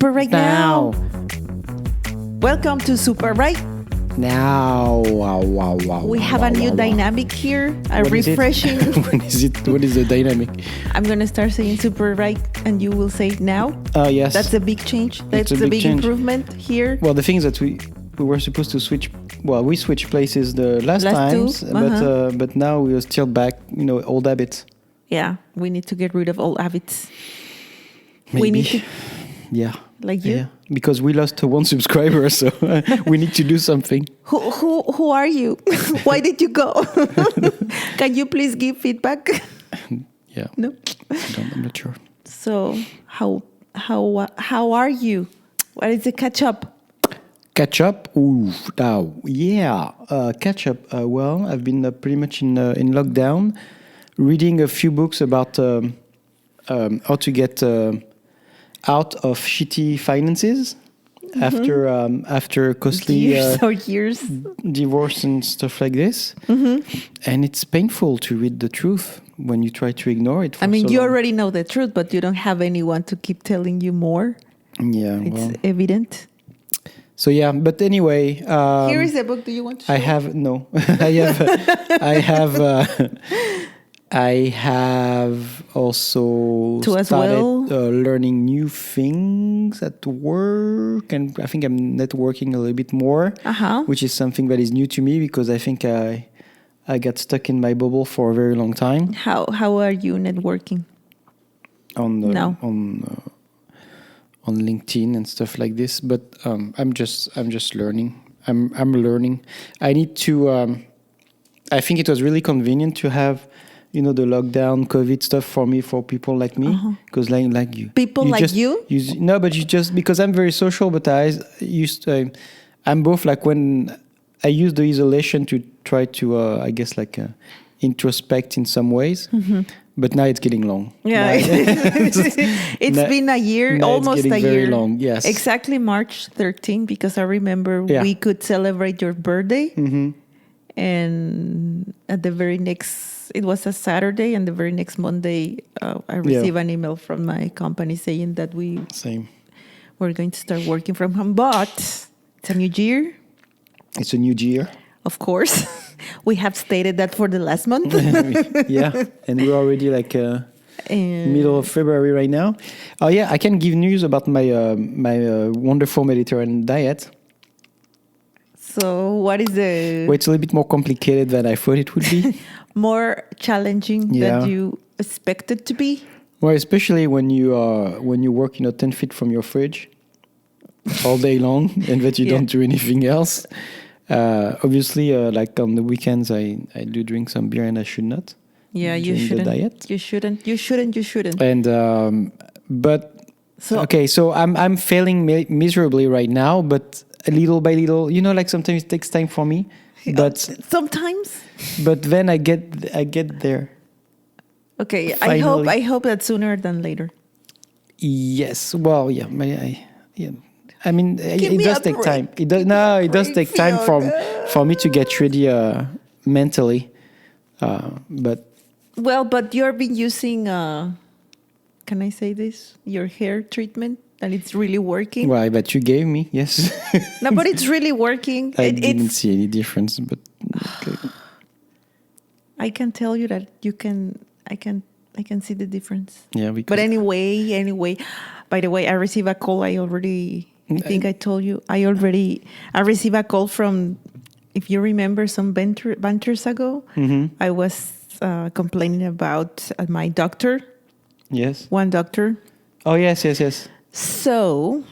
Super Right Now. Welcome to Super Right. Now, wow. We have a new dynamic here, refreshing. What is it? What is the dynamic? I'm going to start saying Super Right and you will say now. Yes. That's a big change. That's a big improvement here. Well, the thing is that we were supposed to switch. Well, we switched places the last times, but now we are still back, old habits. Yeah, we need to get rid of old habits. Maybe. We need to... Yeah. Like you? Yeah. Because we lost one subscriber, so we need to do something. Who are you? Why did you go? Can you please give feedback? Yeah. No? I'm not sure. So how are you? What is the catch up? Catch up? Ooh, now, yeah. Catch up. Well, I've been pretty much in lockdown, reading a few books about how to get out of shitty finances after costly years divorce and stuff like this. And it's painful to read the truth when you try to ignore it. You already know the truth, but you don't have anyone to keep telling you more. Yeah, it's evident. So yeah, but anyway, here is the book. Do you want to show? I have also started learning new things at work, and I think I'm networking a little bit more, which is something that is new to me because I think I got stuck in my bubble for a very long time. How are you networking? On LinkedIn and stuff like this, but I'm just learning. I'm learning. I need to. I think it was really convenient to have, the lockdown COVID stuff for people like me, because like you, no, but you just because I'm very social, but I'm both like when I use the isolation to try to introspect in some ways. But now it's getting long. Yeah, it's been a year, almost a year. Very long. Yes, exactly March 13, because I remember we could celebrate your birthday, and at the very next, it was a Saturday, and the very next Monday, I received an email from my company saying that we're going to start working from home. But it's a new year. It's a new year. Of course. We have stated that for the last month. Yeah, and we're already middle of February right now. Oh yeah, I can give news about my wonderful Mediterranean diet. So what is the... Well, it's a little bit more complicated than I thought it would be. More challenging than you expected to be? Well, especially when you work 10 feet from your fridge all day long and that you don't do anything else. Obviously, like on the weekends, I do drink some beer and I should not. Yeah, you shouldn't. The diet. You shouldn't. And so I'm failing miserably right now, but little by little, like sometimes it takes time for me. But sometimes. But then I get there. Okay, finally. I hope that sooner than later. Yes. Well, yeah. I mean, it does take time. It does take time for me to get ready mentally. But you've been using, can I say this? Your hair treatment, and it's really working. Well, I bet you gave me, yes. No, but it's really working. I didn't see any difference, but okay. I can tell you that I can see the difference. Yeah. But anyway, by the way, I received a call. I think I told you. I received a call from, if you remember, some banters ago. I was complaining about my doctor. Yes. One doctor. Oh, yes. So,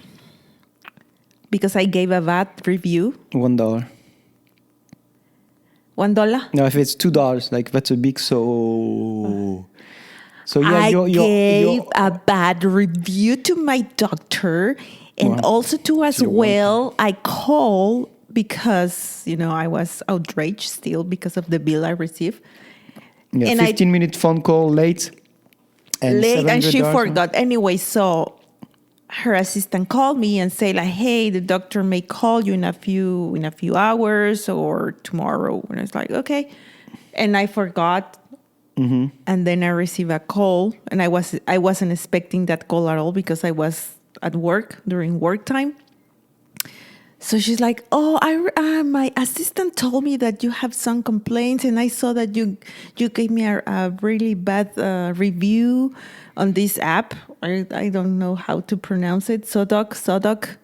because I gave a bad review. $1. $1? No, if it's $2, that's a big so. So yeah, I gave a bad review to my doctor, and also to as well. I called because I was outraged still because of the bill I received. Yeah, and 15-minute phone call late, and she forgot. Anyway, so her assistant called me and said "Hey, the doctor may call you in a few hours or tomorrow." And I was like, "Okay," and I forgot. And then I received a call, and I wasn't expecting that call at all because I was at work during work time. So she's like, "Oh, my assistant told me that you have some complaints, and I saw that you gave me a really bad review on this app. I don't know how to pronounce it. Sodoc.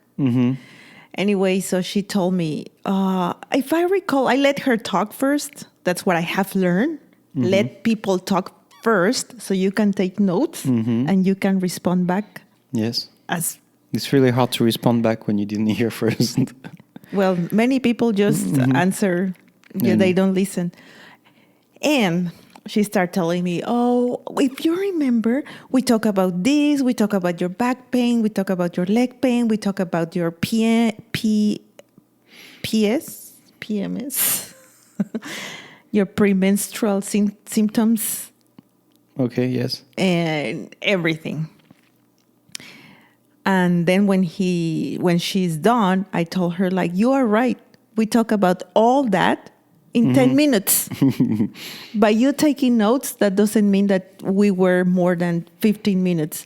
Anyway, so she told me, if I recall, I let her talk first. That's what I have learned. Let people talk first, so you can take notes and you can respond back. Yes. It's really hard to respond back when you didn't hear first. Well, many people just answer. Yeah, they don't listen. And she started telling me, "Oh, if you remember, we talk about this. We talk about your back pain. We talk about your leg pain. We talk about your PMS, your premenstrual symptoms." Okay, yes. And everything. And then when she's done, I told her, like, "You are right. We talk about all that in 10 minutes. By you taking notes, that doesn't mean that we were more than 15 minutes.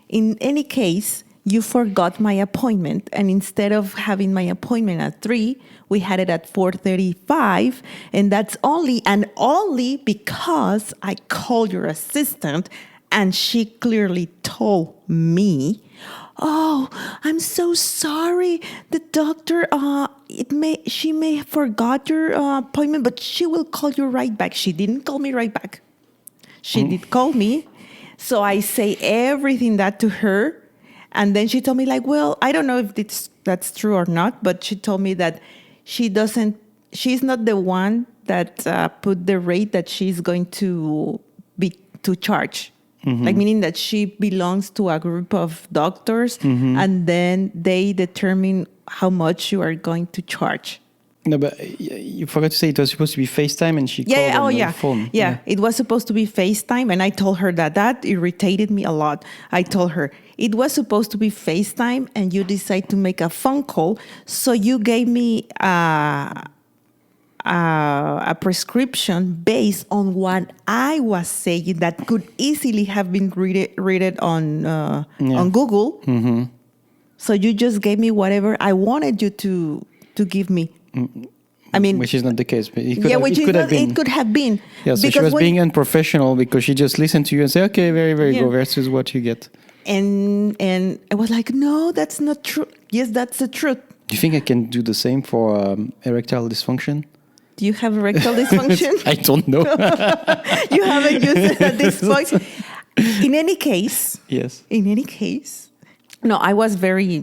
In any case, you forgot my appointment. And instead of having my appointment at 3, we had it at 4:35. And that's only because I called your assistant and she clearly told me, 'Oh, I'm so sorry. The doctor, she may have forgot your appointment, but she will call you right back.' She didn't call me right back. She did call me. So I say everything that to her. And then she told me, like, well, I don't know if that's true or not, but she told me that she's not the one that put the rate that she's going to charge. Like, meaning that she belongs to a group of doctors and then they determine how much you are going to charge. No, but you forgot to say it was supposed to be FaceTime and she called on the phone. Yeah, it was supposed to be FaceTime, and I told her that irritated me a lot. I told her, it was supposed to be FaceTime and you decide to make a phone call, so you gave me a prescription based on what I was saying that could easily have been read it on Google. So you just gave me whatever I wanted you to give me. I mean, which is not the case. But it could have been. Yeah, so she was being unprofessional because she just listened to you and said, "Okay, very, very good. Versus what you get." And I was like, "No, that's not true." Yes, that's the truth. Do you think I can do the same for erectile dysfunction? Do you have erectile dysfunction? I don't know. You haven't used it at this point. In any case. Yes. In any case. No, I was very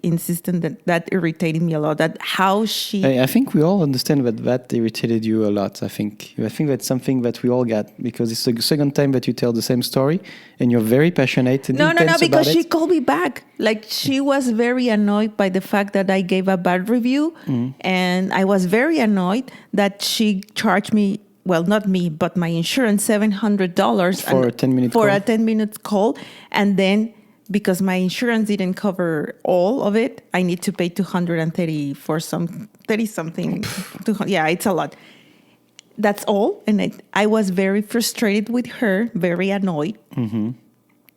insistent that irritated me a lot. That how she... I think we all understand that irritated you a lot. I think that's something that we all get, because it's the second time that you tell the same story and you're very passionate and intense about it. No, because she called me back. Like, she was very annoyed by the fact that I gave a bad review. And I was very annoyed that she charged me, well, not me, but my insurance, $700 for a 10-minute call. For a 10-minute call. And then, because my insurance didn't cover all of it, I need to pay $230 for 30-something. Yeah, it's a lot. That's all. And I was very frustrated with her, very annoyed.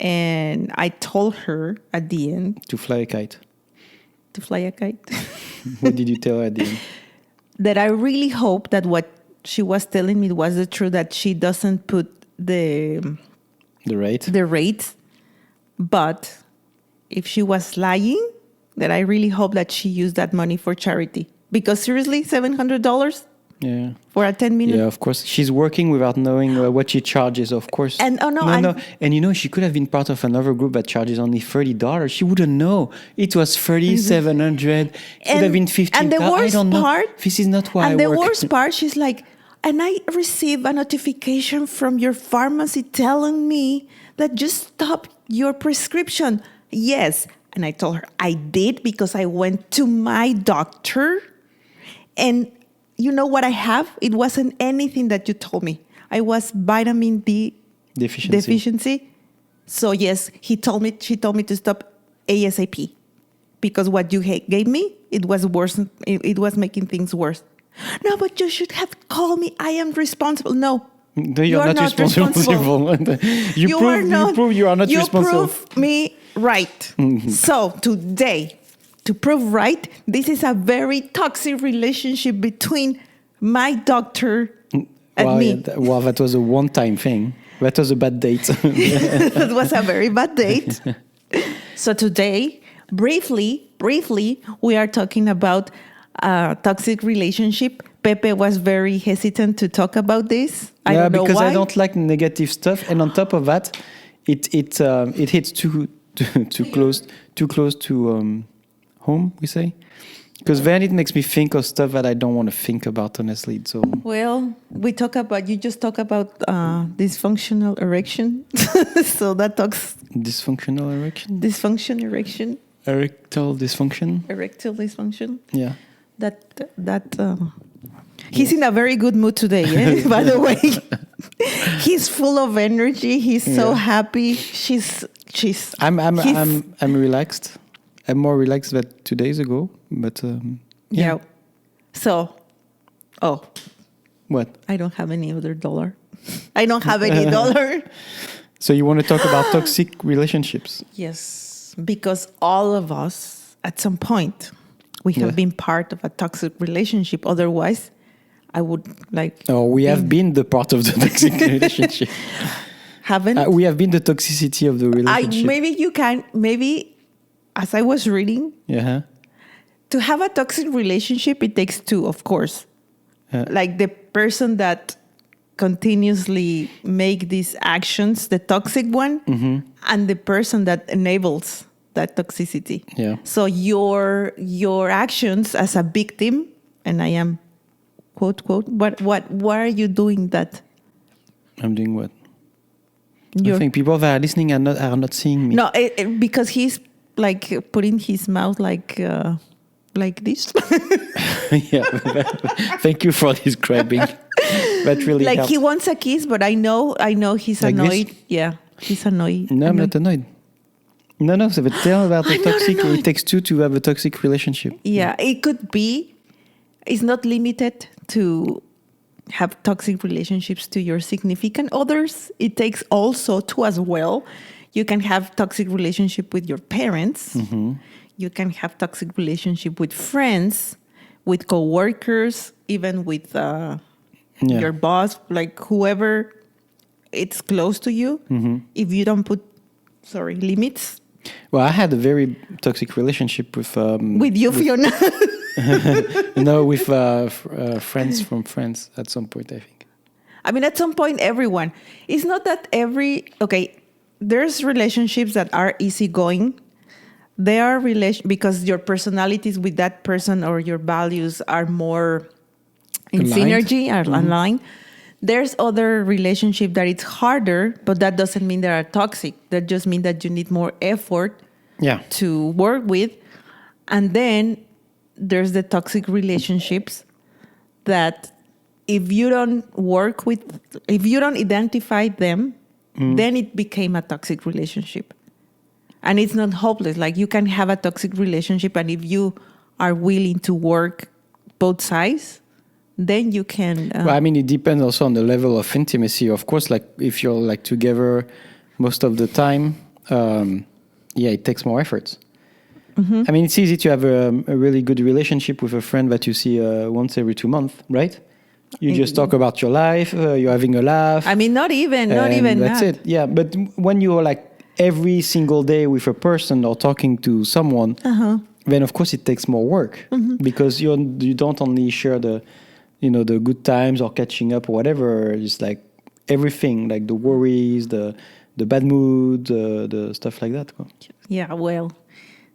And I told her at the end... To fly a kite. To fly a kite? What did you tell her at the end? That I really hope that what she was telling me was the truth, that she doesn't put the rate. But if she was lying, that I really hope that she used that money for charity. Because seriously, $700 for a 10-minute? Yeah, of course. She's working without knowing what she charges, of course. And And she could have been part of another group that charges only $30. She wouldn't know. It was $3,700. It could have been $15. And the worst part, this is not why I work. And the worst part, she's like, and I received a notification from your pharmacy telling me that you stopped your prescription. Yes. And I told her I did, because I went to my doctor. And you know what I have? It wasn't anything that you told me. I was vitamin D deficiency. So yes, she told me to stop ASAP, because what you gave me, it was worse. It was making things worse. No, but you should have called me. I am responsible. No, No, You you're are not not responsible. you prove you are not you responsible. prove me right. So today, to prove right, this is a very toxic relationship between my doctor and Wow, me. well, that was a one-time thing. That was a bad date. That was a very bad date. So today, briefly, we are talking about a toxic relationship. Pepe was very hesitant to talk about this. I don't know because why. I don't like negative stuff, and on top of that, it hits too close to home. We say, because then it makes me think of stuff that I don't want to think about. Honestly, so Well, you just talk about dysfunctional erection. So that talks dysfunctional erection, erectile dysfunction. dysfunction. Yeah. He's in a very good mood today, eh? By the way. He's full of energy. He's so happy. I'm relaxed. I'm more relaxed than 2 days ago, but Yeah. So, what? I don't have any other dollar. I don't have any dollar. So you want to talk about toxic relationships? Yes, because all of us, at some point, we have been part of a toxic relationship. Otherwise, I would like. Oh, we have been the part of the toxic relationship. Haven't we have been the toxicity of the relationship. Maybe, as I was reading, to have a toxic relationship, it takes two, of course. Like the person that continuously make these actions, the toxic one, and the person that enables that toxicity. Yeah. So your actions as a victim, and I am quote, what are you doing that? I'm doing what? I think people that are listening are not seeing me. No, because he's like putting his mouth like this. Yeah. Thank you for describing. That really like helped. he wants a kiss, but I know he's Like annoyed. this? Yeah, he's annoyed. No, I'm not annoyed. No, so but tell about the I'm not toxic. annoyed. It takes two to have a toxic relationship. Yeah, it could be. It's not limited to have toxic relationships to your significant others. It takes also two as well. You can have toxic relationship with your parents. You can have toxic relationship with friends, with coworkers, even with your boss, like whoever it's close to you. If you don't put limits. Well, I had a very toxic relationship with You, Fiona. no, with friends from friends at some point, I think. I mean, at some point, everyone. It's not that there's relationships that are easygoing. They are because your personalities with that person or your values are more in aligned. synergy, are aligned. There's other relationship that it's harder, but that doesn't mean they are toxic. That just means that you need more effort to work with. And then there's the toxic relationships that if you don't identify them, then it became a toxic relationship. And it's not hopeless. Like you can have a toxic relationship, and if you are willing to work both sides, then you can. Well, I mean, it depends also on the level of intimacy. Of course, like if you're like together most of the time, it takes more effort. I mean, it's easy to have a really good relationship with a friend that you see once every 2 months, right? You just talk about your life. You're having a laugh. I mean, not even that's that. it. Yeah, but when you're like every single day with a person or talking to someone, then of course it takes more work because you don't only share the good times or catching up or whatever. It's like everything, like the worries, the bad mood, the stuff like that. Yeah, well,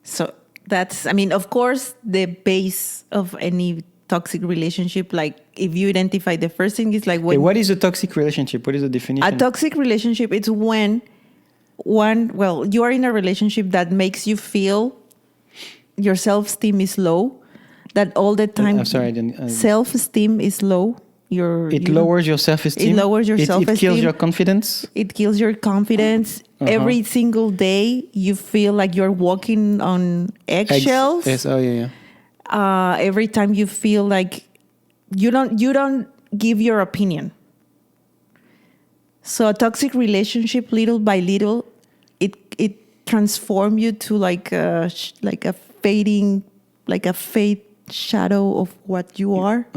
so that's, I mean, of course, the base of any toxic relationship, like if you identify the first thing is like when... what is a toxic relationship? What is the definition? A toxic relationship, it's when you are in a relationship that makes you feel your self-esteem is low, that all the time I'm sorry, self-esteem is low. It lowers your self-esteem? It lowers your self-esteem. It kills your confidence? It kills your confidence. Every single day you feel like you're walking on eggshells. Yes, Every time you feel like you don't give your opinion. So a toxic relationship, little by little, it transform you to like a fading, like a fade shadow of what you are.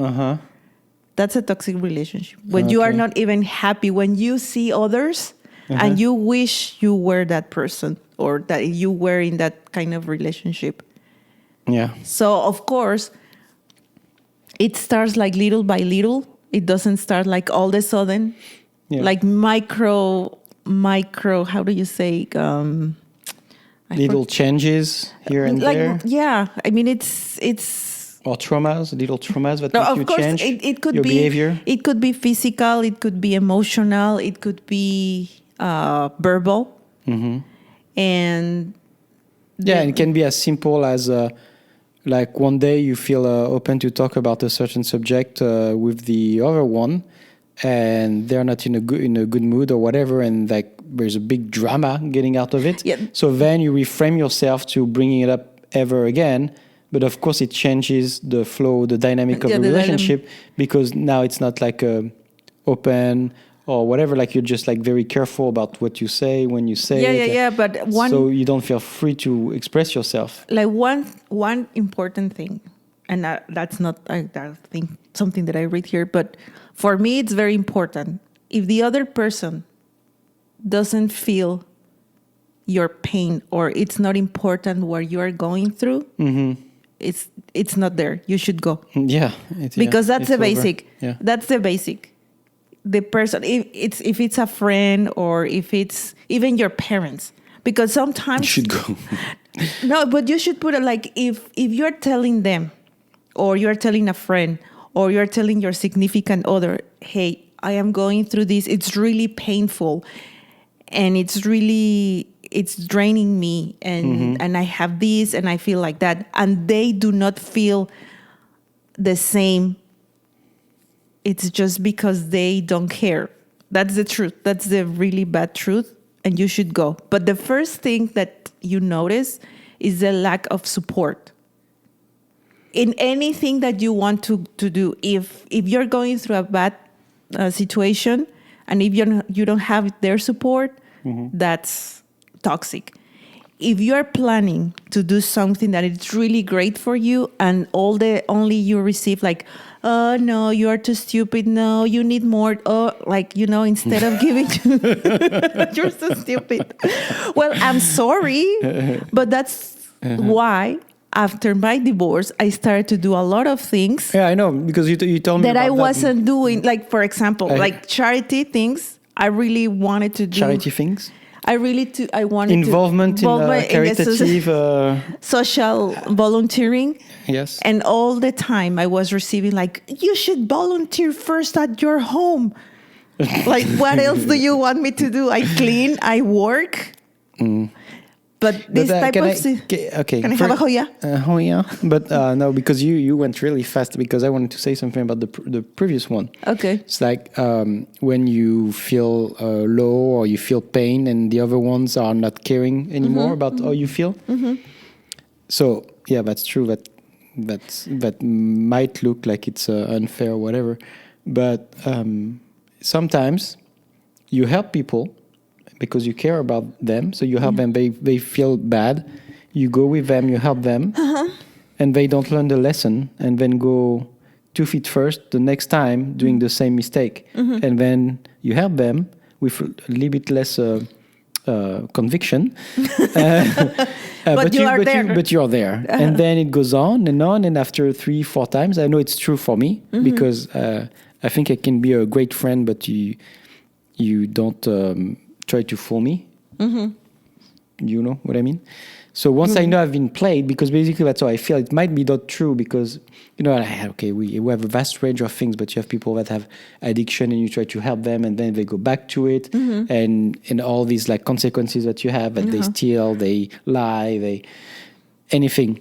That's a toxic relationship. When you are not even happy, when you see others and you wish you were that person or that you were in that kind of relationship. Yeah. So of course, it starts like little by little. It doesn't start like all of a sudden, like micro. How do you say? Little changes here and there. Yeah, I mean it's or traumas, little traumas that no, make of you course change it could your be behavior. It could be physical, it could be emotional, it could be verbal, and it can be as simple as like one day you feel open to talk about a certain subject with the other one, and they're not in a good mood or whatever, and like there's a big drama getting out of it. Yeah. So then you reframe yourself to bringing it up ever again. But of course, it changes the flow, the dynamic of the relationship, because now it's not like open or whatever. Like you're just like very careful about what you say when you say it. Yeah. But so you don't feel free to express yourself. Like one important thing, and that's not I think something that I read here, but for me it's very important. If the other person doesn't feel your pain or it's not important what you are going through. It's not there. You should go. Yeah. Because that's the over. basic. Yeah. That's the basic. The person, if it's a friend or if it's even your parents. Because sometimes... You should go. No, but you should put it like if you're telling them or you're telling a friend or you're telling your significant other, hey, I am going through this. It's really painful and it's draining me and I have this and I feel like that. And they do not feel the same. It's just because they don't care. That's the truth. That's the really bad truth. And you should go. But the first thing that you notice is the lack of support. In anything that you want to do, if you're going through a bad situation and if you don't have their support, that's toxic. If you're planning to do something that is really great for you and only you receive like, oh no, you are too stupid. No, you need more. Oh, like, instead of giving you're so stupid. Well, I'm sorry, but that's why after my divorce, I started to do a lot of things. Yeah, I know, because you told me that about I wasn't doing. Like, for example, like charity things. I really wanted to do. Charity things? I wanted involvement to in caritative social volunteering. Yes. And all the time I was receiving like, you should volunteer first at your home. Like, what else do you want me to do? I clean, I work. But this type of... Okay. Can I have a hoya? Hoya. But no, because you went really fast, because I wanted to say something about the previous one. Okay. It's like when you feel low or you feel pain and the other ones are not caring anymore about how you feel. So, yeah, that's true. That might look like it's unfair or whatever. But sometimes you help people because you care about them. So you help them, they feel bad. You go with them, you help them, and they don't learn the lesson and then go 2 feet first the next time doing the same mistake. And then you help them with a little bit less conviction. But you're there. And then it goes on, and after 3-4 times, I know it's true for me, because I think I can be a great friend, but you don't... try to fool me. You know what I mean? So once I know I've been played, because basically that's how I feel. It might be not true because, we have a vast range of things, but you have people that have addiction and you try to help them and then they go back to it. And all these like consequences that you have, that they steal, they lie, anything.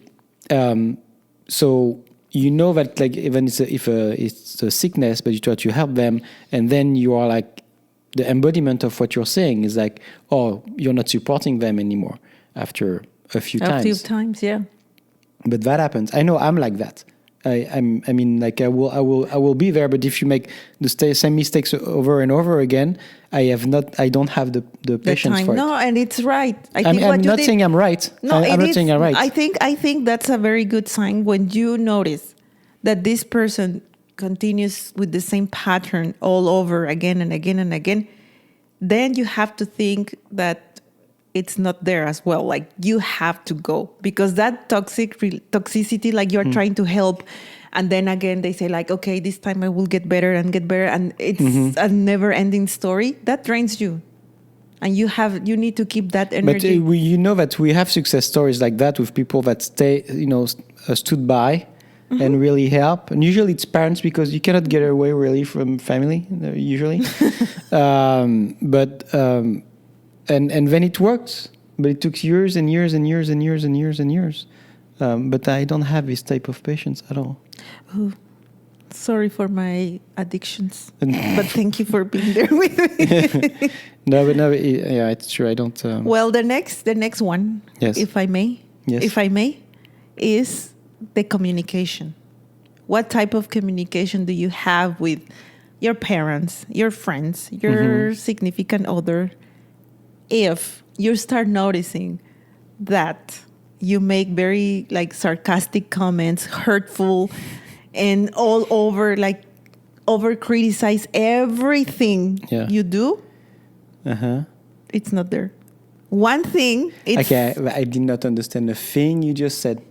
So that like even if it's a sickness, but you try to help them, and then you are like, the embodiment of what you're saying is like, oh, you're not supporting them anymore after a few times. A few times, yeah. But that happens. I know I'm like that. I mean, like I will be there. But if you make the same mistakes over and over again, I don't have the patience time. for No, it. and it's right. I I think mean, what I'm you not did, saying I'm right. no, I'm it not is. saying I'm right. I think that's a very good sign when you notice that this person continues with the same pattern all over again and again and again. Then you have to think that it's not there as well. Like you have to go because that toxicity, like you're trying to help. And then again, they say like, okay, this time I will get better. And it's a never ending story that drains you. And you need to keep that But energy. you know that we have success stories like that with people that stood by and really help. And usually it's parents because you cannot get away really from family usually. And then it works, but it took years and years and years and years and years and years. But I don't have this type of patience at all. Oh, sorry for my addictions, but thank you for being there with me. No, it's true. I don't. Well, the next one, Yes. if I may, is the communication. What type of communication do you have with your parents, your friends, your significant other? If you start noticing that you make very like sarcastic comments, hurtful, and all over criticize everything you do, it's not there. One thing. Okay, I did not understand the thing you just said.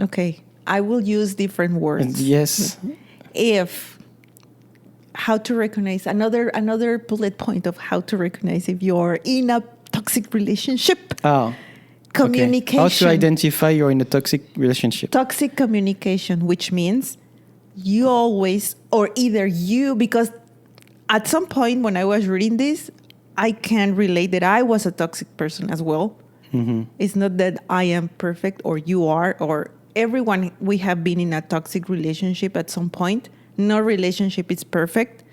Okay, I will use different words. Yes. How to recognize another bullet point of how to recognize if you're in a toxic relationship. Communication. Okay. How to identify you're in a toxic relationship. Toxic communication, which means you always, or either you, because at some point when I was reading this, I can relate that I was a toxic person as well. It's not that I am perfect or you are, or everyone, we have been in a toxic relationship at some point. No relationship is perfect.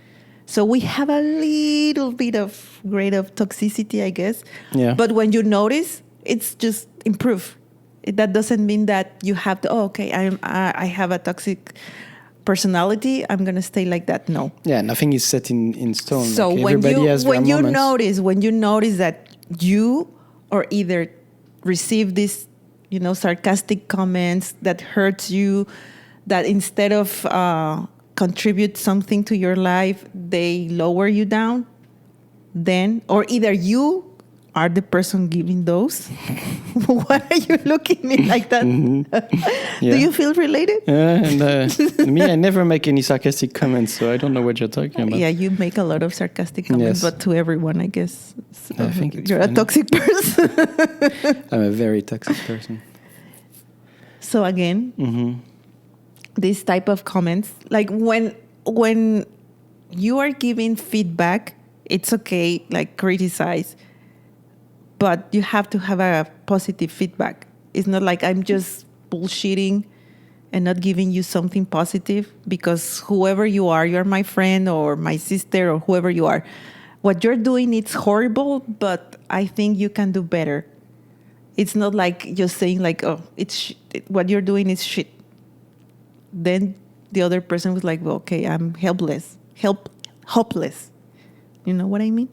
So we have a little bit of grade of toxicity, I guess. Yeah. But when you notice, it's just improve. That doesn't mean that you have to, I have a toxic personality, I'm going to stay like that. No. Yeah, nothing is set in stone. So like when you notice that you or either receive these, sarcastic comments that hurts you, that instead of contribute something to your life, they lower you down, then, or either you are the person giving those. Why are you looking at me like that? Do you feel related? Me, I never make any sarcastic comments, so I don't know what you're talking about. Yeah, you make a lot of sarcastic comments, but to everyone, I guess. So I think it's you're a toxic person. I'm a very toxic person. So again, this type of comments, like when you are giving feedback, it's okay, like criticize, but you have to have a positive feedback. It's not like I'm just bullshitting and not giving you something positive, because whoever you are, you're my friend or my sister or whoever you are. What you're doing, it's horrible, but I think you can do better. It's not like just saying like, oh, what you're doing is shit. Then the other person was like, well, okay, I'm hopeless. You know what I mean?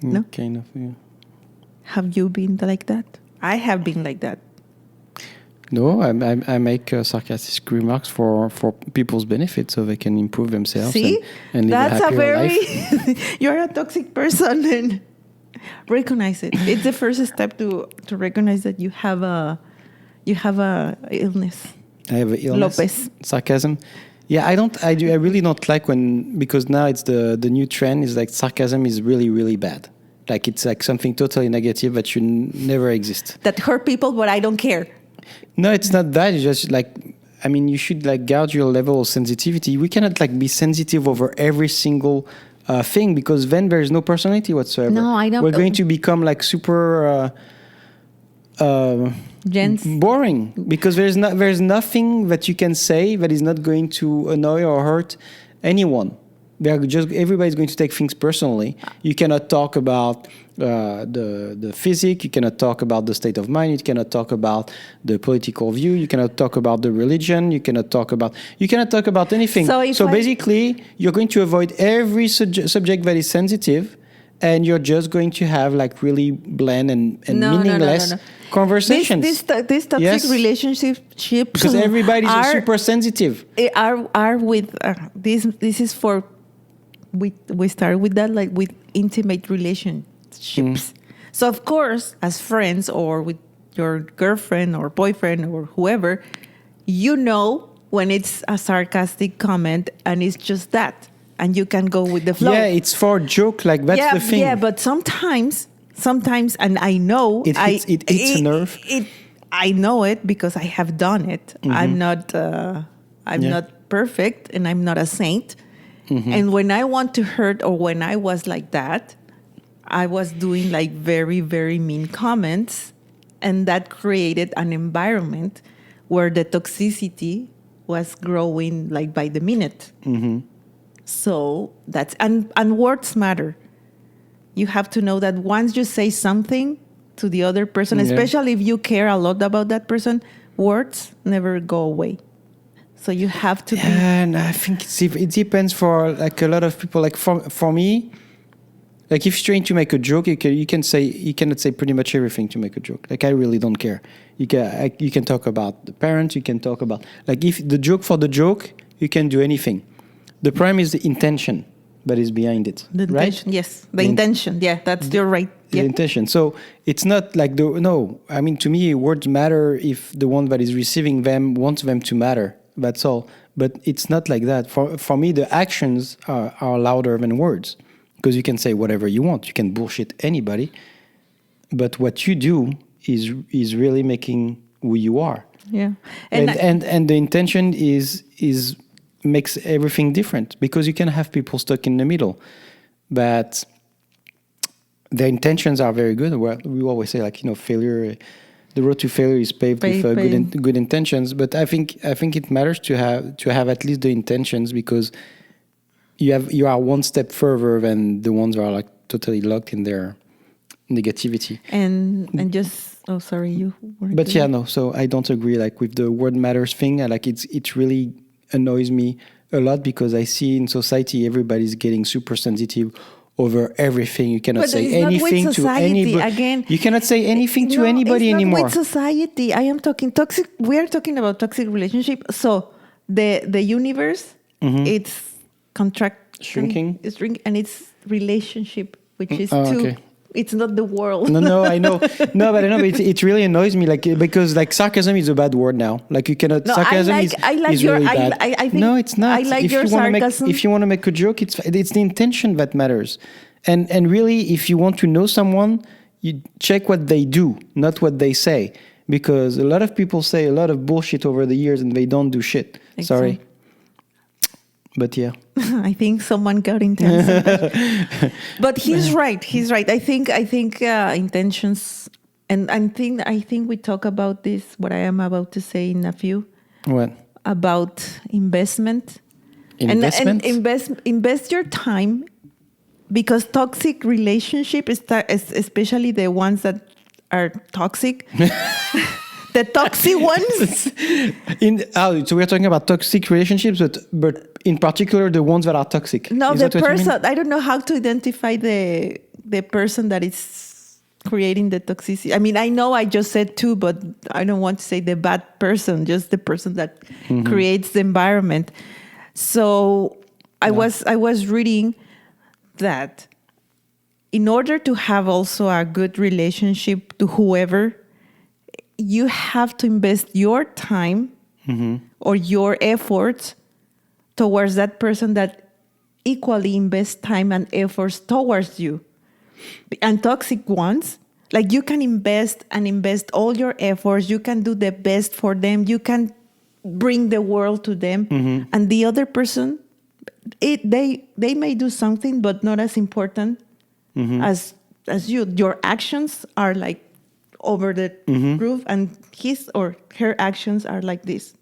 No? Kind of, yeah. Have you been like that? I have been like that. No, I make sarcastic remarks for people's benefit so they can improve themselves. See? And live That's a happier life. You're a toxic person, and recognize it. It's the first step to recognize that you have a illness. I have an illness. Lopez. Sarcasm. Yeah, I really don't like because now it's the new trend is like sarcasm is really, really bad. Like it's like something totally negative that should never exist. That hurt people, but I don't care. No, it's not that. It's just like, I mean, you should like gauge your level of sensitivity. We cannot like be sensitive over every single thing, because then there's no personality whatsoever. No, I don't. We're going to become like super boring, because there's nothing that you can say that is not going to annoy or hurt anyone. Everybody's going to take things personally. You cannot talk about the physique. You cannot talk about the state of mind. You cannot talk about the political view. You cannot talk about the religion. You cannot talk about anything. So basically, you're going to avoid every subject that is sensitive, and you're just going to have like really bland and meaningless conversations. These toxic relationships, because everybody's super sensitive. Are with this. This is for. We start with that, like with intimate relationships. So of course, as friends or with your girlfriend or boyfriend or whoever, you know when it's a sarcastic comment and it's just that, and you can go with the flow. Yeah, it's for a joke. Like that's the thing. Yeah, but sometimes, and I know it hits a nerve. I know it because I have done it. I'm not. I'm not perfect, and I'm not a saint. And when I want to hurt, or when I was like that, I was doing like very, very mean comments, and that created an environment where the toxicity was growing like by the minute. So that's and words matter. You have to know that once you say something to the other person, especially if you care a lot about that person, words never go away. So you have to be. And I think it depends for like a lot of people. Like for me, like if you're trying to make a joke, you cannot say pretty much everything to make a joke. Like I really don't care. You can talk about the parents. You can talk about like if the joke for the joke, you can do anything. The problem is the intention that is behind it. The intention, right? Yes, the intention. Yeah, you're right. The intention. So it's not like no. I mean, to me, words matter if the one that is receiving them wants them to matter. That's all. But it's not like that. For me, the actions are louder than words. Because you can say whatever you want. You can bullshit anybody. But what you do is really making who you are. Yeah. And the intention is makes everything different. Because you can have people stuck in the middle. But their intentions are very good. Well, we always say like, failure... The road to failure is paved with good intentions, but I think it matters to have at least the intentions, because you are one step further than the ones that are like totally locked in their negativity. And just sorry, you. But so I don't agree like with the word matters thing. It really annoys me a lot, because I see in society everybody's getting super sensitive over everything. You cannot say anything to anybody. Again, you cannot say anything to anybody anymore. With society, I am talking toxic. We are talking about toxic relationship. So the universe, it's shrinking. It's shrinking, and it's relationship, which is two. Okay. It's not the world. No, I know. No, but I know. But it really annoys me, like because like sarcasm is a bad word now. Like you cannot. No, sarcasm is really bad. I think no, it's not. I like your sarcasm. If you want to make a joke, it's the intention that matters. And really, if you want to know someone, you check what they do, not what they say, because a lot of people say a lot of bullshit over the years and they don't do shit. Exactly. Sorry. But yeah. I think someone got intense. But he's right. He's right. I think intentions, and I think we talk about this, what I am about to say in a few. What? About investment. Investment? And invest your time, because toxic relationship is especially the ones that are toxic. The toxic ones. So we're talking about toxic relationships, but in particular the ones that are toxic. No, the person. I don't know how to identify the person that is creating the toxicity. I mean, I know I just said two, but I don't want to say the bad person. Just the person that creates the environment. So I was reading that in order to have also a good relationship to whoever, you have to invest your time or your efforts towards that person that equally invests time and efforts towards you. And toxic ones, like you can invest all your efforts. You can do the best for them. You can bring the world to them. And the other person, they may do something, but not as important as you. Your actions are like over the roof, and his or her actions are like this.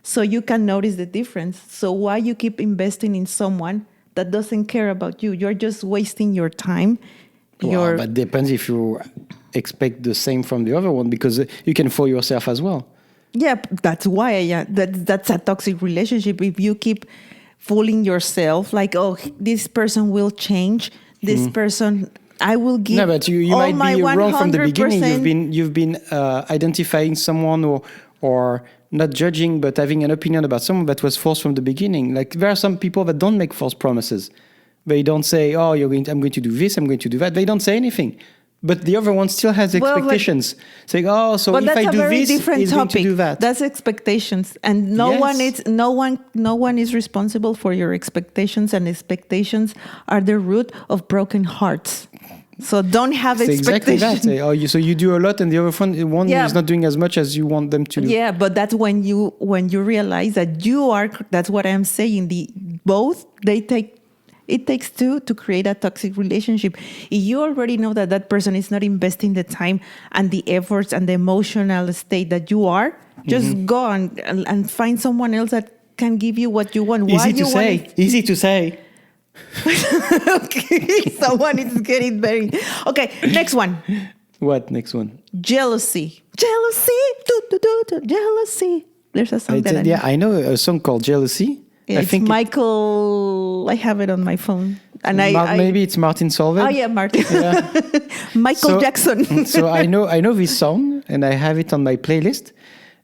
So you can notice the difference. So why you keep investing in someone that doesn't care about you. You're just wasting your time. Well, but depends if you expect the same from the other one, because you can fool yourself as well. Yeah, that's why that's a toxic relationship. If you keep fooling yourself, like, oh, this person will change. This person, I will give. No, but you all might my be wrong from the 100%. beginning. You've been identifying someone or not judging, but having an opinion about someone that was false from the beginning. Like, there are some people that don't make false promises. They don't say, "Oh, I'm going to do this. I'm going to do that." They don't say anything. But the other one still has expectations, saying, "Oh, so if I do this, he's going to do that." That's expectations, and no one is responsible for your expectations. And expectations are the root of broken hearts. So don't have It's exactly expectations. that. So you do a lot, and the other one is not doing as much as you want them to do. Yeah, but that's when you realize that you are. That's what I'm saying. It takes two to create a toxic relationship. If you already know that person is not investing the time and the efforts and the emotional state that you are, just go and find someone else that can give you what you want. Easy to say. Okay, someone is getting very... Okay, next one. What next one? Jealousy. Jealousy. Jealousy. There's a song I know a song called Jealousy. Yeah, I think Michael. I have it on my phone, and maybe it's Martin Solveig. Oh yeah, Martin. Yeah. Michael Jackson. So I know this song, and I have it on my playlist.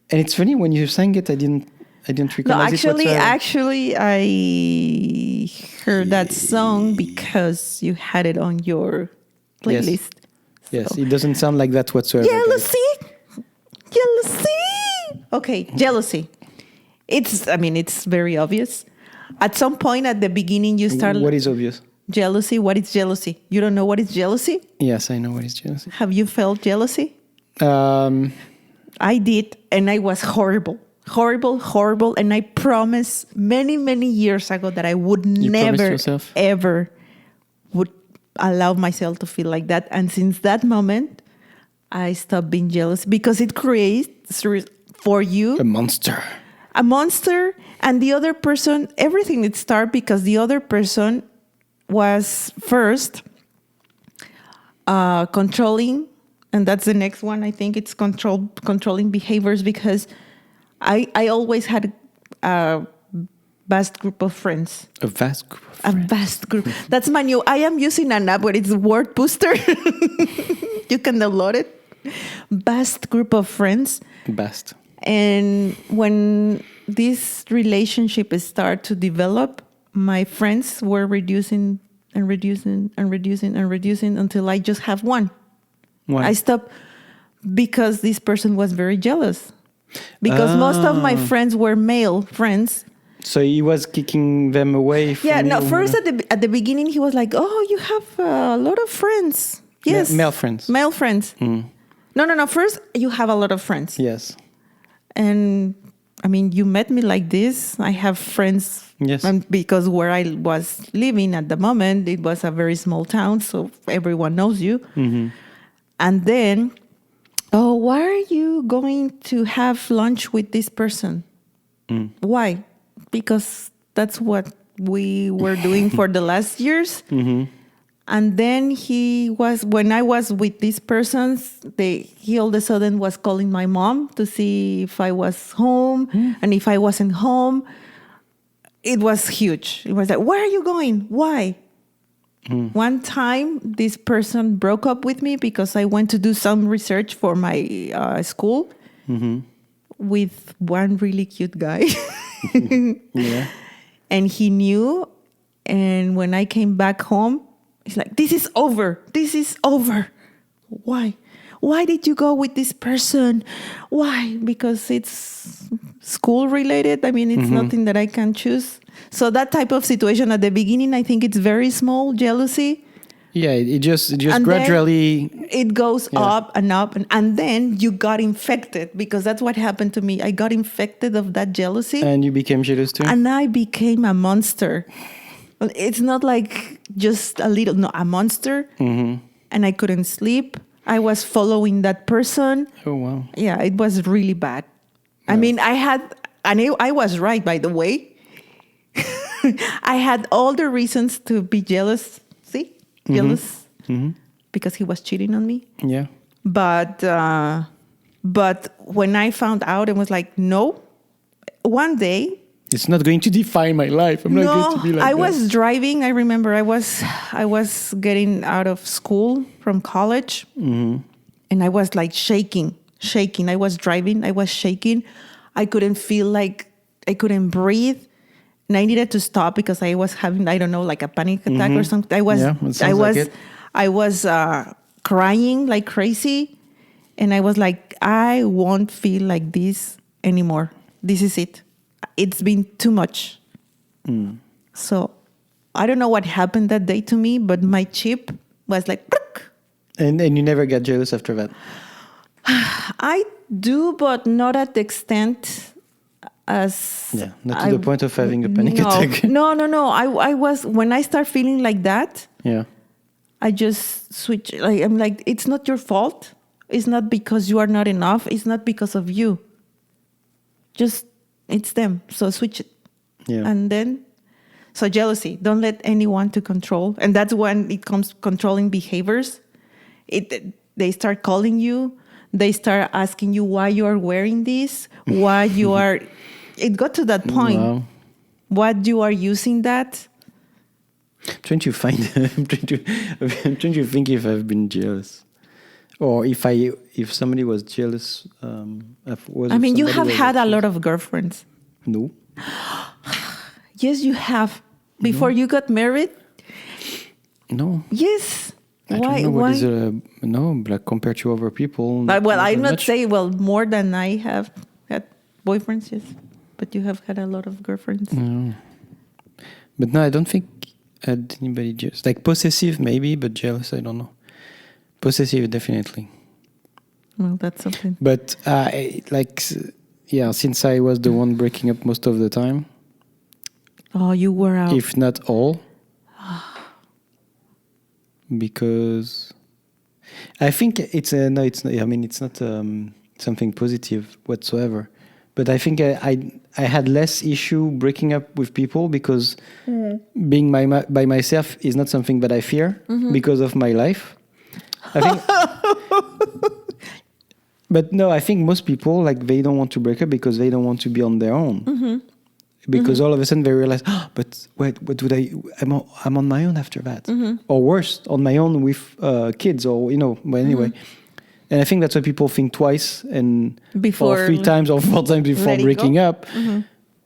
And it's funny, when you sang it, I didn't recognize it. Actually, I heard that song because you had it on your playlist. Yes, it doesn't sound like that whatsoever. Jealousy. Okay, jealousy. It's very obvious. At some point at the beginning, you start... What is obvious? Jealousy. What is jealousy? You don't know what is jealousy? Yes, I know what is jealousy. Have you felt jealousy? I did, and I was horrible. And I promised many, many years ago that I would never, ever would allow myself to feel like that. And since that moment, I stopped being jealous, because it creates for you... A monster, and the other person, everything it started because the other person was first controlling, and that's the next one. I think it's controlling behaviors, because I always had a vast group of friends. A vast group. That's my new... I am using an app where it's Word Booster. You can download it. Vast group of friends. Vast. And when this relationship started to develop, my friends were reducing until I just have one. Why? I stopped because this person was very jealous. Because most of my friends were male friends. So he was kicking them away from you? First at the beginning he was like, "Oh, you have a lot of friends." Yes. Male friends. Male friends. No. First, you have a lot of friends. Yes. And you met me like this. I have friends. Yes. Because where I was living at the moment, it was a very small town, so everyone knows you. Mm-hmm. And then, "Oh, why are you going to have lunch with this person?" Why? Because that's what we were doing for the last years. Mm-hmm. And then when I was with these persons, he all of a sudden was calling my mom to see if I was home. And if I wasn't home, it was huge. It was like, "Where are you going? Why?" One time, this person broke up with me because I went to do some research for my school with one really cute guy. Yeah. And he knew. And when I came back home, he's like, "This is over. This is over." Why? Why did you go with this person? Why? Because it's school related. It's nothing that I can choose. So that type of situation at the beginning, I think it's very small jealousy. Yeah, it just gradually... It goes up and up. And then you got infected, because that's what happened to me. I got infected of that jealousy. And you became jealous too? And I became a monster. It's not like just a little, no, a monster. Mm-hmm. And I couldn't sleep. I was following that person. Oh, wow. Yeah, it was really bad. Yeah. I was right, by the way. I had all the reasons to be jealous. See, jealous because he was cheating on me. Yeah. But when I found out, it was like, no. One day, It's not going to define my life. I'm not going to be like I that. was driving. I remember I was getting out of school from college, and I was like shaking. I was driving. I was shaking. I couldn't feel like I couldn't breathe, and I needed to stop because I was having, I don't know, like a panic attack or something. Yeah, it sounds like it. I was crying like crazy, and I was like, I won't feel like this anymore. This is it. It's been too much. So I don't know what happened that day to me, but my chip was like, "Prick." And you never get jealous after that? I do, but not at the extent as... Yeah, not to the point of having a panic attack. No. I was, when I start feeling like that, Yeah. I just switch. Like, I'm like, it's not your fault. It's not because you are not enough. It's not because of you. Just, it's them. So switch it. Yeah. And then, so jealousy. Don't let anyone to control. And that's when it comes controlling behaviors. They start calling you. They start asking you why you are wearing this. Why you are... It got to that point. Wow. What you are using that. I'm trying to find. I'm trying to think if I've been jealous, or if somebody was jealous. I mean, you have had a lot of girlfriends. No. Yes, you have. Before you got married. No. Yes. I Why? don't know Why? what is like compared to other people. Well, I'm not much. saying more than I have had boyfriends. Yes, but you have had a lot of girlfriends. No. But no, I don't think I had anybody jealous. Like possessive, maybe, but jealous, I don't know. Possessive, definitely. Well, that's something. But since I was the one breaking up most of the time, Oh, you were out. if not all, because I think it's no, it's not. I mean, it's not something positive whatsoever. But I think I had less issue breaking up with people because being by myself is not something that I fear because of my life. I think, but no, I think most people they don't want to break up because they don't want to be on their own. Because all of a sudden they realize, but wait, what would I? I'm on my own after that, or worse, on my own with kids, or But anyway. And I think that's why people think twice and Before or 3 times or 4 times before breaking up.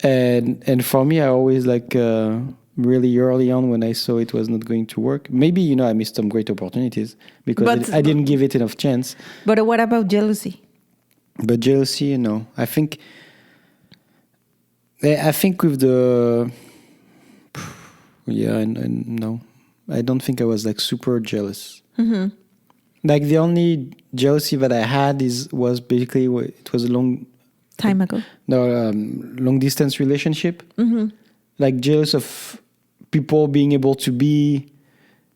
And for me, I always really early on when I saw it was not going to work. Maybe I missed some great opportunities because I didn't give it enough chance. But what about jealousy? But jealousy, I think with the and no, I don't think I was super jealous. The only jealousy that I had was basically it was a long time ago. No, long distance relationship. Jealous of people being able to be,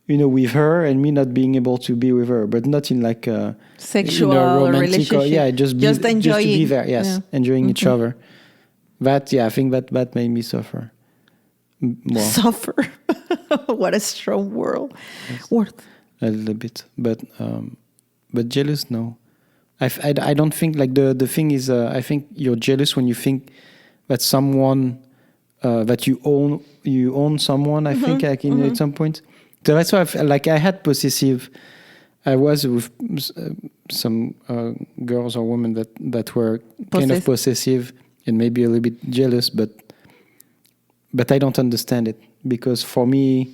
with her and me not being able to be with her, but not in a sexual romantic relationship. just enjoying. Just to be there. Yes, enjoying each other. That I think that made me suffer more. Suffer. What a strong word. A little bit, but jealous, no. I don't think the thing is. I think you're jealous when you think that someone that you own someone. I think at some point. So that's why I had possessive. I was with some girls or women that were kind of possessive and maybe a little bit jealous, but I don't understand it because for me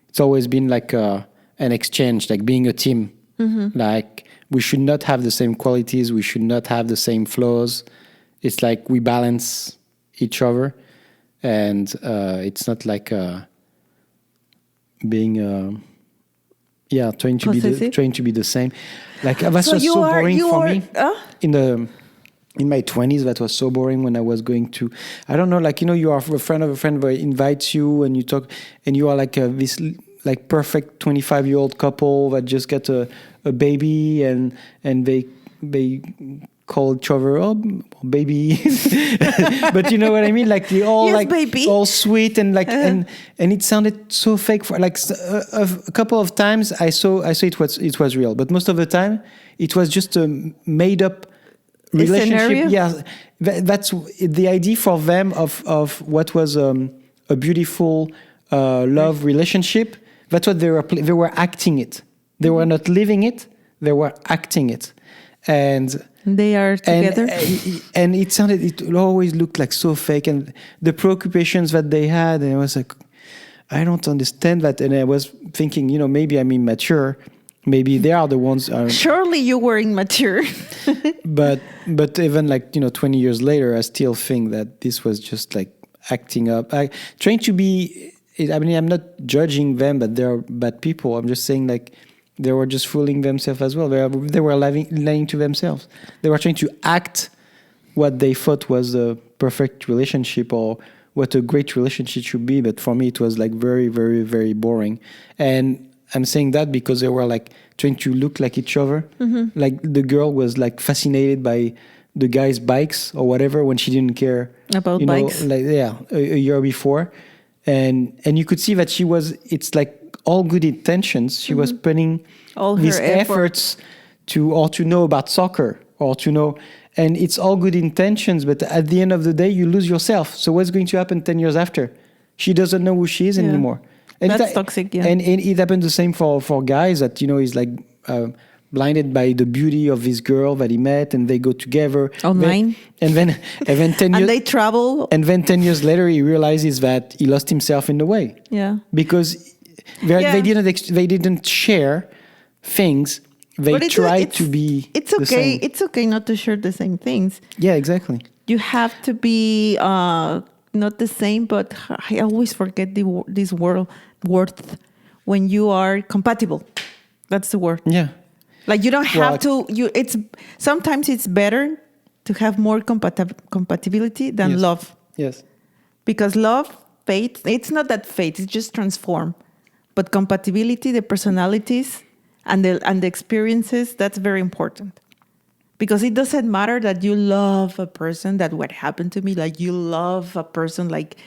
it's always been an exchange, being a team. We should not have the same qualities. We should not have the same flaws. It's we balance each other. And it's not being, trying to be the same. That was so boring for me. In my 20s, that was so boring when I was going to, I don't know, you are a friend of a friend that invites you and you talk, and you are this perfect 25-year-old couple that just got a baby and they call each other, oh, baby. But you know what I mean? Like they all Yes, like baby. all sweet and like and it sounded so fake. For like a couple of times, I saw it was real, but most of the time it was just a made up relationship. scenario? Yeah, that's the idea for them of what was a beautiful love relationship. That's what they were acting it. They were not living it. They were acting it, and They are together. and it always looked like so fake, and the preoccupations that they had, and I was like, I don't understand that. And I was thinking, maybe I'm immature, maybe they are the ones. Surely you were immature. But even like 20 years later, I still think that this was just like acting up, trying to be. I mean, I'm not judging them, but they're bad people. I'm just saying like they were just fooling themselves as well. They were lying to themselves. They were trying to act what they thought was a perfect relationship or what a great relationship should be. But for me, it was like very, very, very boring. And I'm saying that because they were like trying to look like each other. Mm-hmm. Like the girl was like fascinated by the guy's bikes or whatever when she didn't care About bikes. Like a year before. And you could see that it's like all good intentions. She was putting All these her efforts to know about soccer or to know, and it's all good intentions, but at the end of the day, you lose yourself. So what's going to happen 10 years after? She doesn't know who she is anymore. And That's toxic, yeah. And it happened the same for guys that, he's like blinded by the beauty of this girl that he met, and they go together. Online. And then 10 years... And they travel. And then 10 years later, he realizes that he lost himself in the way. Yeah. Because they didn't share things. They tried to be It's okay. the same. It's okay not to share the same things. Yeah, exactly. You have to be not the same, but I always forget this word when you are compatible. That's the word. Yeah. Like you don't have to. Sometimes it's better to have more compatibility than Yes. love, Yes. because love fades. It's not that fades. It's just transform. But compatibility, the personalities and the experiences, that's very important. Because it doesn't matter that you love a person, that what happened to me, like you love a person, like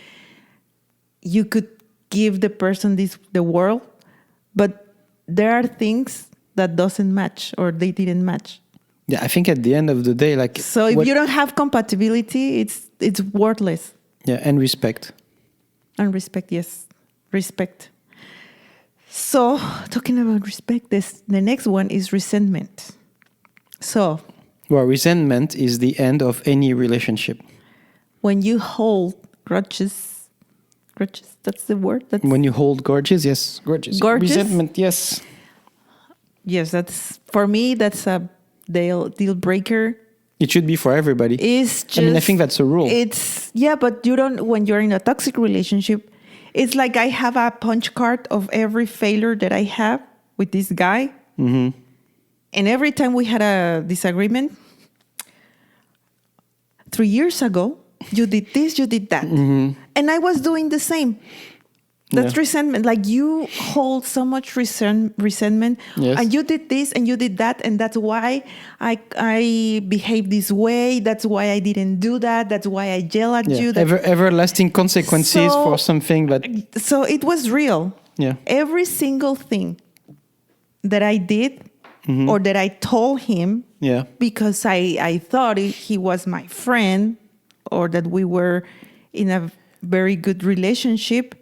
you could give the person the world, but there are things that doesn't match or they didn't match. Yeah, I think at the end of the day, like... So if you don't have compatibility, it's worthless. Yeah, and respect. And respect, yes. Respect. So talking about respect, the next one is resentment. So... Well, resentment is the end of any relationship. When you hold grudges, that's the word? When you hold grudges, yes. Grudges. Resentment, yes. Yes, for me, that's a deal breaker. It should be for everybody. I think that's a rule. But when you're in a toxic relationship, it's like I have a punch card of every failure that I have with this guy. Mm-hmm. And every time we had a disagreement, 3 years ago, you did this, you did that. Mm-hmm. And I was doing the same. That's resentment. Like you hold so much resentment. Yes. And you did this and you did that. And that's why I behave this way. That's why I didn't do that. That's why I yell at you. Everlasting consequences for something that... So it was real. Yeah. Every single thing that I did, mm-hmm. or that I told him, because I thought he was my friend, or that we were in a very good relationship,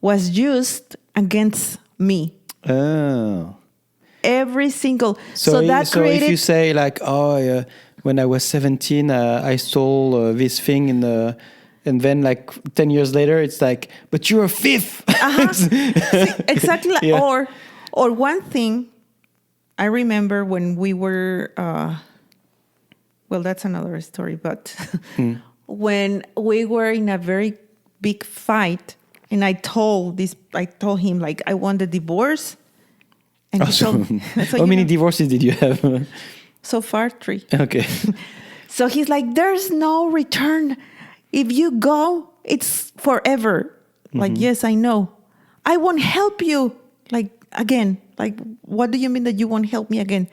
was used against me. Oh. Every single... So if you say like, when I was 17, I stole this thing and then like 10 years later, it's like, but you're a thief. Exactly. Yeah. Or one thing, I remember when we were, that's another story, but when we were in a very big fight, and I told him, like, I want a divorce. And how many divorces did you have? So far, 3. Okay. So he's like, there's no return. If you go, it's forever. Mm-hmm. Like, yes, I know. I won't help you. Like, again. Like, what do you mean that you won't help me again?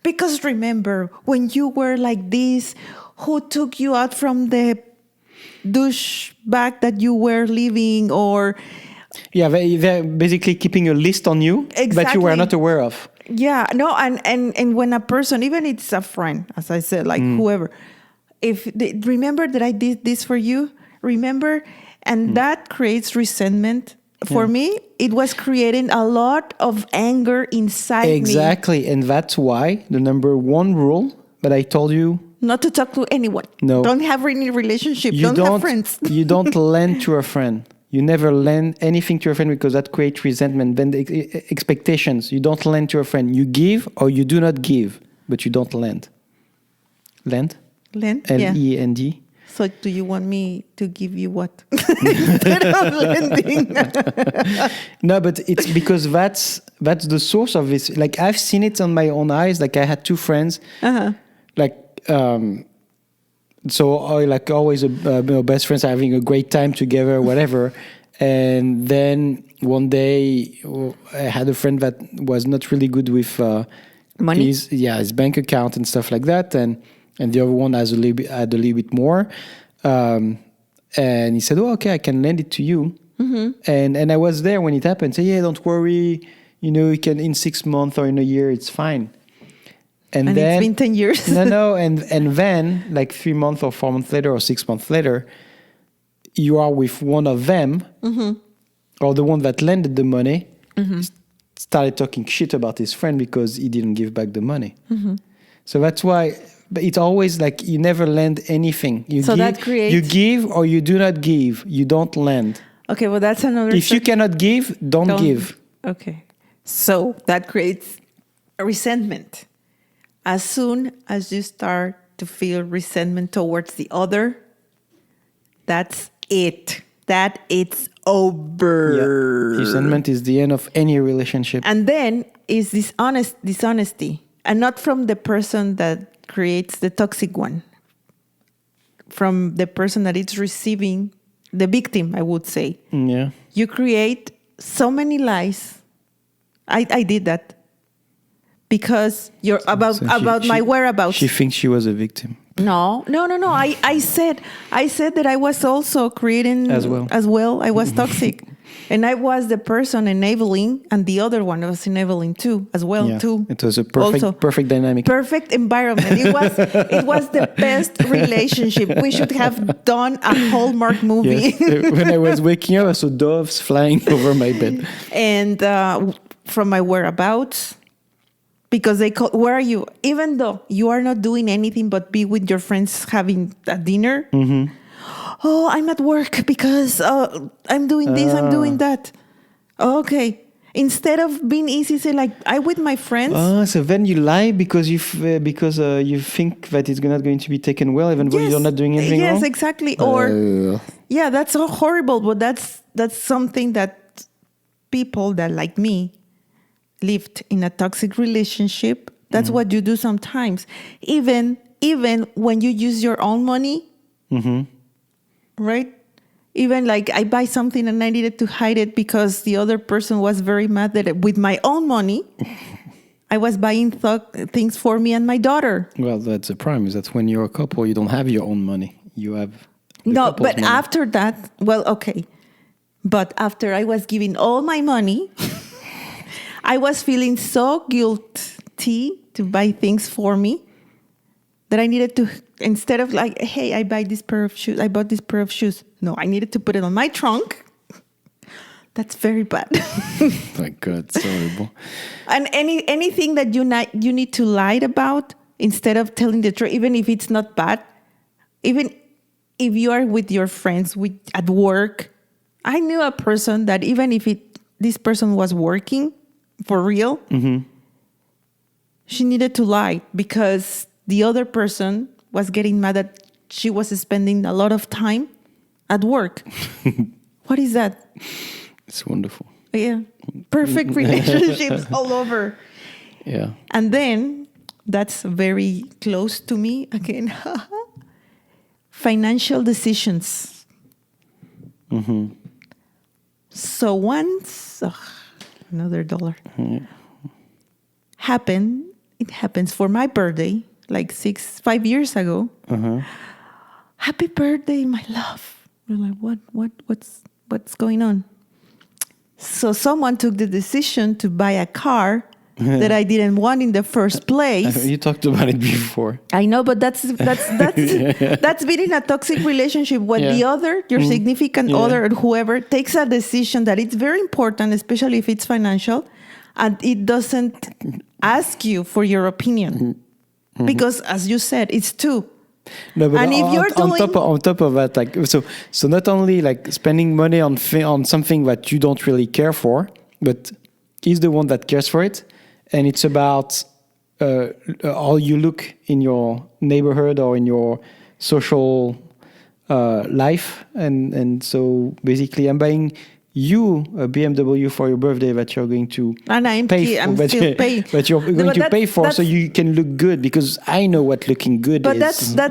Because remember, when you were like this, who took you out from the douche bag that you were living, or Yeah, they're basically keeping a list on you that you were Exactly. not aware of. yeah, no, and when a person, even it's a friend, as I said, like whoever, if they, remember that I did this for you, remember, and that creates resentment. For me, it was creating a lot of anger inside me. Exactly. And that's why the number one rule that I told you, Not to talk to anyone. No. Don't have any relationship. you Don't have friends. you don't lend to a friend. You never lend anything to a friend because that creates resentment. Then the expectations. You don't lend to a friend. You give or you do not give, but you don't lend. Lend? Lend? Yeah. Lend. So do you want me to give you what? Instead of lending. No, but it's because that's the source of this. Like I've seen it on my own eyes. Like I had two friends, like so like always best friends having a great time together, whatever. And then one day I had a friend that was not really good with Money? his bank account and stuff like that, and the other one had a little bit more. And he said, "Oh, okay, I can lend it to you." And I was there when it happened. Say, "Yeah, don't worry. You can in 6 months or in a year, it's fine." And then it's been 10 years. no, and then like 3 months or 4 months later or 6 months later, you are with one of them, or the one that lended the money, started talking shit about his friend because he didn't give back the money. So that's why. But it's always like you never lend anything. You give or you do not give. You don't lend. Okay, well, that's another... If you cannot give, don't give. Okay. So that creates a resentment. As soon as you start to feel resentment towards the other, that's it. That it's over. Yeah. Resentment is the end of any relationship. And then is dishonesty. And not from the person that creates the toxic one. From the person that is receiving, the victim, I would say. Yeah. You create so many lies. I did that. Because you're about my whereabouts. She thinks she was a victim. No. I said that I was also creating as well. I was toxic. And I was the person enabling, and the other one was enabling too, as well, Yeah. too. It was a perfect dynamic. Perfect environment. It was the best relationship. We should have done a Hallmark movie. Yes. When I was waking up, I saw doves flying over my bed. And from my whereabouts, because they call, where are you? Even though you are not doing anything but be with your friends having a dinner. Oh, I'm at work because I'm doing this, I'm doing that. Okay. Instead of being easy, say like, I'm with my friends. So then you lie because you think that it's not going to be taken well, even though you're not doing anything wrong? Yes, exactly. Or, yeah, that's so horrible, but that's something that people that, like me, lived in a toxic relationship. That's what you do sometimes. Even when you use your own money, right? Even like I buy something and I needed to hide it because the other person was very mad that with my own money, I was buying things for me and my daughter. Well, that's a problem. That's when you're a couple, you don't have your own money. You have No, but money. after that, well, okay. But after I was giving all my money, I was feeling so guilty to buy things for me that I needed to, instead of like, hey, I bought this pair of shoes. No, I needed to put it on my trunk. That's very bad. My God, it's horrible. And anything that you need to lie about instead of telling the truth, even if it's not bad, even if you are with your friends at work. I knew a person that even if this person was working for real, she needed to lie because the other person was getting mad that she was spending a lot of time at work. What is that? It's wonderful. Yeah. Perfect relationships all over. Yeah. And then, that's very close to me again. Financial decisions. So once, another dollar, happened it happens for my birthday, like 5 years ago. Happy birthday, my love. We're like, what's going on? So someone took the decision to buy a car that I didn't want in the first place. You talked about it before. I know, but that's been in a toxic relationship when the other, your significant other or whoever, takes a decision that it's very important, especially if it's financial, and it doesn't ask you for your opinion. Because as you said, it's two. No, but and if you're on top of that, like so not only like spending money on something that you don't really care for, but he's the one that cares for it, and it's about how you look in your neighborhood or in your social life, and so basically, I'm buying you a BMW for your birthday that you're going to pay for, but you're going to pay for, so you can look good, because I know what looking good is. But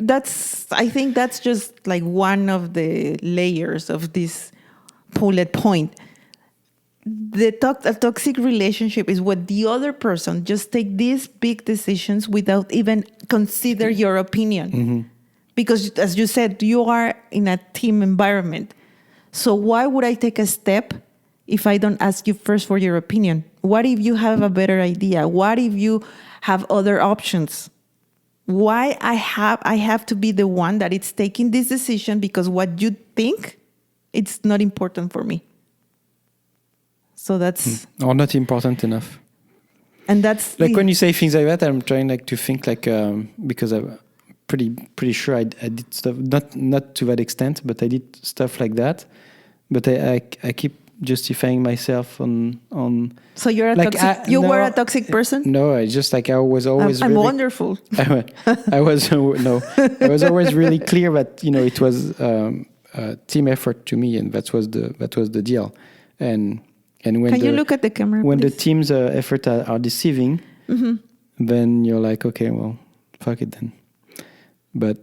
that's I think that's just like one of the layers of this bullet point. A toxic relationship is what the other person just take these big decisions without even consider your opinion. Because as you said, you are in a team environment. So why would I take a step if I don't ask you first for your opinion? What if you have a better idea? What if you have other options? Why I have to be the one that is taking this decision because what you think, it's not important for me. So that's... Or not important enough. And that's... Like when you say things like that, I'm trying like to think like, because I'm pretty sure I did stuff, not to that extent, but I did stuff like that. But I keep justifying myself on. So you're a like, toxic. You were a toxic person. No, I just like I was always. I'm really, wonderful. I was I was always really clear that it was a team effort to me, and that was the deal. And when can you look at the camera? When please? the team's effort are deceiving, then you're like, okay, well, fuck it then. But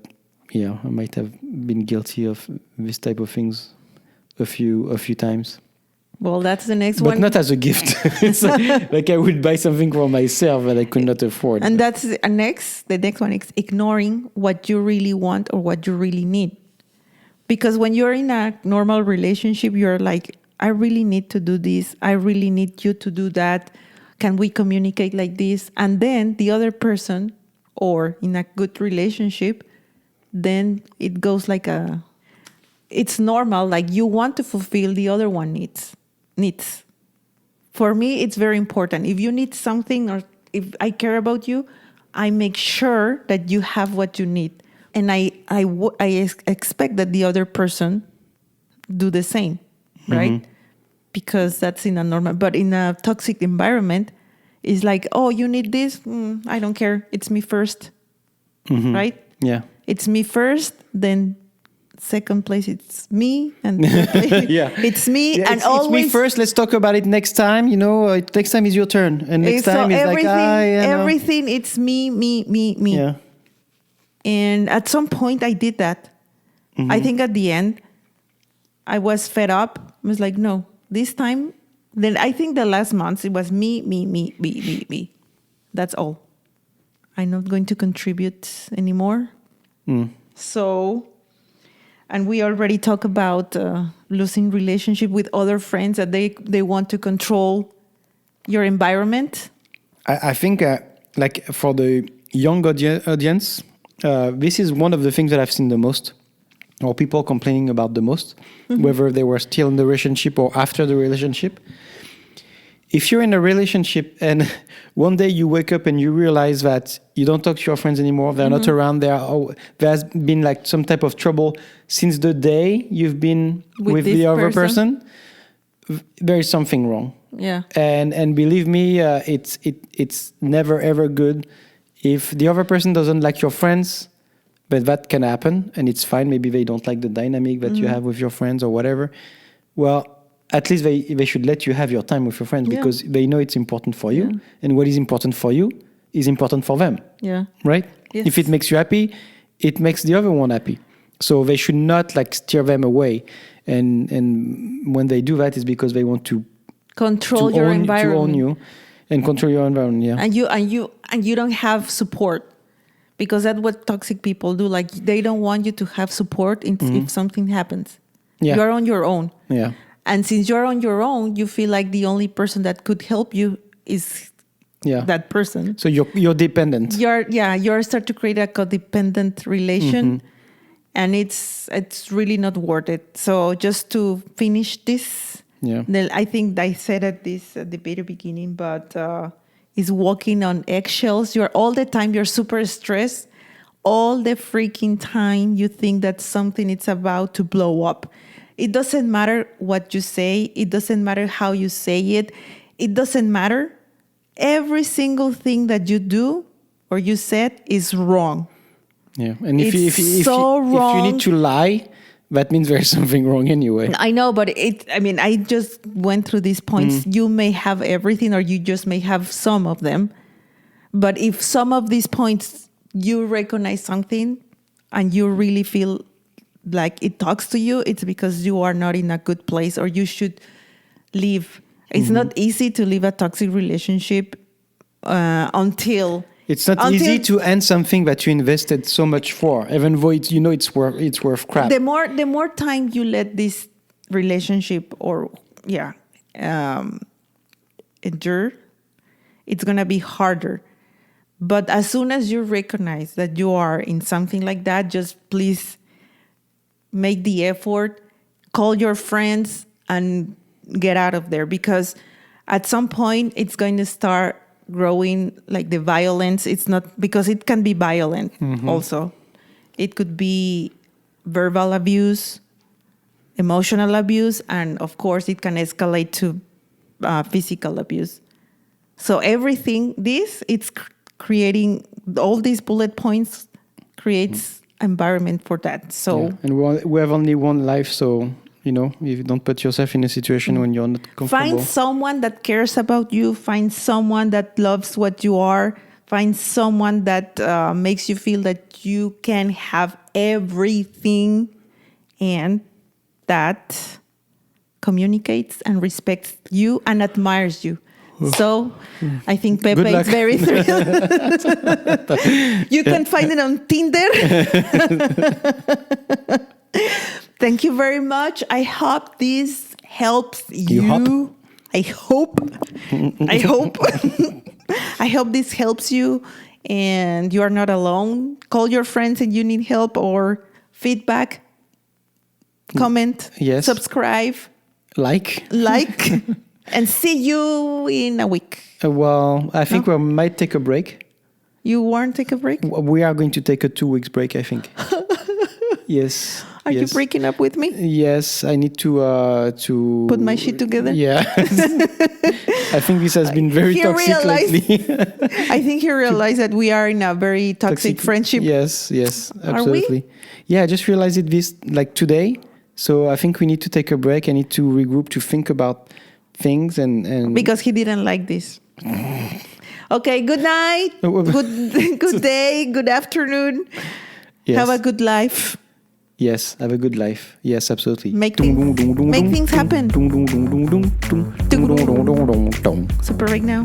yeah, I might have been guilty of this type of things a few times. Well, that's the next one. But not as a gift. It's like I would buy something for myself that I could not afford. And that's the next one is ignoring what you really want or what you really need. Because when you're in a normal relationship, you're like, I really need to do this. I really need you to do that. Can we communicate like this? And then the other person, or in a good relationship, then it goes like it's normal, like you want to fulfill the other one needs. For me, it's very important. If you need something or if I care about you, I make sure that you have what you need. And I expect that the other person do the same, right? Because that's in a normal, but in a toxic environment, it's like, oh, you need this? I don't care. It's me first, right? Yeah. It's me first, then second place it's me, and third place it's me, and always it's me first. Let's talk about it next time. Next time is your turn, and next time is like everything. It's me. Yeah. And at some point, I did that. I think at the end, I was fed up. I was like, no, this time. Then I think the last months it was me. That's all. I'm not going to contribute anymore. So, and we already talked about losing relationship with other friends that they want to control your environment. I think like for the young audience, this is one of the things that I've seen the most, or people complaining about the most, whether they were still in the relationship or after the relationship. If you're in a relationship and one day you wake up and you realize that you don't talk to your friends anymore, they're not around, there's been like some type of trouble since the day you've been with the other person, there is something wrong. Yeah. And believe me, it's never ever good if the other person doesn't like your friends, but that can happen and it's fine. Maybe they don't like the dynamic that you have with your friends or whatever. Well, at least they should let you have your time with your friends because they know it's important for you. And what is important for you is important for them. Yeah. Right? Yes. If it makes you happy, it makes the other one happy. So they should not like steer them away. And when they do that, it's because they want to control your environment. To own you. And control your environment, yeah. And you don't have support, because that's what toxic people do. Like, they don't want you to have support if something happens. Yeah. You're on your own. Yeah. And since you're on your own, you feel like the only person that could help you is that person. So you're dependent. You're start to create a codependent relation, and it's really not worth it. So just to finish this, I think I said at the very beginning, but is walking on eggshells. You're all the time. You're super stressed. All the freaking time you think that something is about to blow up. It doesn't matter what you say. It doesn't matter how you say it. It doesn't matter. Every single thing that you do or you said is wrong. Yeah, and if It's you need to lie, that means there's something wrong anyway. I know, but I just went through these points. You may have everything, or you just may have some of them. But if some of these points you recognize something and you really feel like it talks to you, it's because you are not in a good place, or you should leave. It's not easy to leave a toxic relationship until... It's not easy to end something that you invested so much for, even though it's worth crap. The more time you let this relationship endure, it's gonna be harder. But as soon as you recognize that you are in something like that, just please make the effort, call your friends, and get out of there, because at some point it's going to start growing, like the violence. It's not, because it can be violent also. It could be verbal abuse, emotional abuse, and of course it can escalate to physical abuse. So everything, it's creating, all these bullet points creates environment for that. So and we have only one life, so if you don't put yourself in a situation when you're not comfortable. Find someone that cares about you. Find someone that loves what you are. Find someone that makes you feel that you can have everything, and that communicates and respects you and admires you. So I think Pepe is very thrilled. You can find it on Tinder. Thank you very much. I hope this helps you. I hope. I hope this helps you, and you are not alone. Call your friends and you need help or feedback. Comment. Yes. Subscribe. Like. And see you in a week. Well, I think we might take a break. You want to take a break? We are going to take a 2 weeks break, I think. Yes. Are you breaking up with me? Yes, I need to put my shit together. Yeah. I think this has been very toxic lately. I think he realized that we are in a very toxic friendship. Yes, absolutely. Yeah, I just realized it today. So I think we need to take a break. I need to regroup to think about things and because he didn't like this. Okay, good night. Good day, good afternoon. Yes. Have a good life. Yes, have a good life. Yes, absolutely. Make things happen. Super right now.